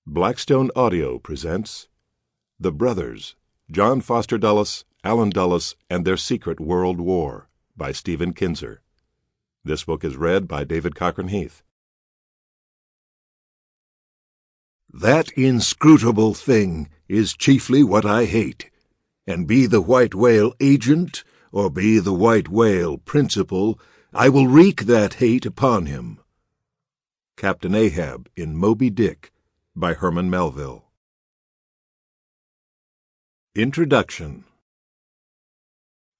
Blackstone Audio presents The Brothers, John Foster Dulles, Allen Dulles, and Their Secret World War by Stephen Kinzer. This book is read by David Cochran Heath. That inscrutable thing is chiefly what I hate, and be the white whale agent, or be the white whale principal, I will wreak that hate upon him. Captain Ahab in Moby Dick by Herman Melville. Introduction.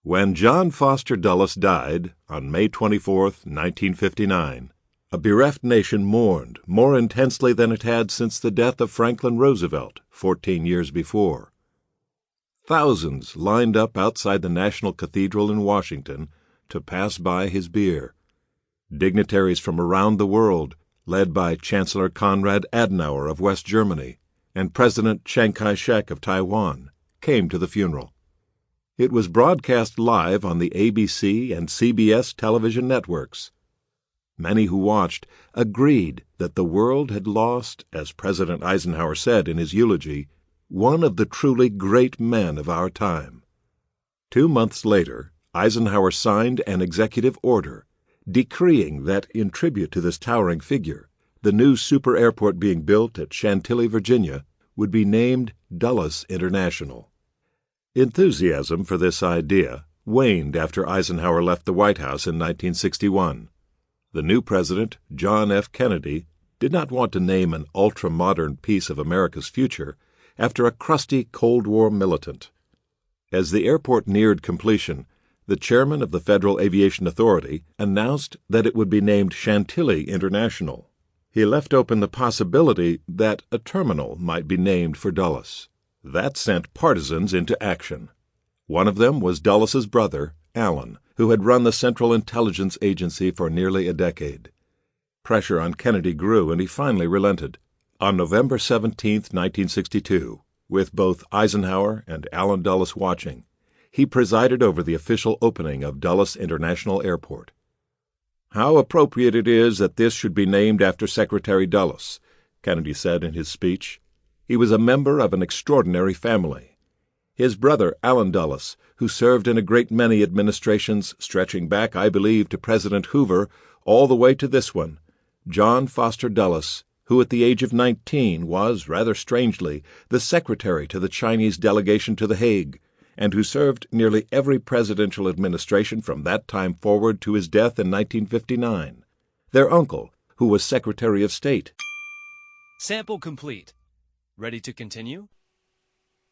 When John Foster Dulles died on May 24, 1959, a bereft nation mourned more intensely than it had since the death of Franklin Roosevelt 14 years before. Thousands lined up outside the National Cathedral in Washington to pass by his bier. Dignitaries from around the world, led by Chancellor Konrad Adenauer of West Germany and President Chiang Kai-shek of Taiwan, came to the funeral. It was broadcast live on the ABC and CBS television networks. Many who watched agreed that the world had lost, as President Eisenhower said in his eulogy, one of the truly great men of our time. 2 months later, Eisenhower signed an executive order decreeing that, in tribute to this towering figure, the new super airport being built at Chantilly, Virginia, would be named Dulles International. Enthusiasm for this idea waned after Eisenhower left the White House in 1961. The new president, John F. Kennedy, did not want to name an ultra-modern piece of America's future after a crusty Cold War militant. As the airport neared completion, the chairman of the Federal Aviation Authority announced that it would be named Chantilly International. He left open the possibility that a terminal might be named for Dulles. That sent partisans into action. One of them was Dulles's brother, Allen, who had run the Central Intelligence Agency for nearly a decade. Pressure on Kennedy grew, and he finally relented. On November 17, 1962, with both Eisenhower and Allen Dulles watching, he presided over the official opening of Dulles International Airport. "How appropriate it is that this should be named after Secretary Dulles," Kennedy said in his speech. "He was a member of an extraordinary family. His brother, Allen Dulles, who served in a great many administrations stretching back, I believe, to President Hoover, all the way to this one, John Foster Dulles, who at the age of 19 was, rather strangely, the secretary to the Chinese delegation to The Hague, and who served nearly every presidential administration from that time forward to his death in 1959. Their uncle, who was Secretary of State." Sample complete. Ready to continue?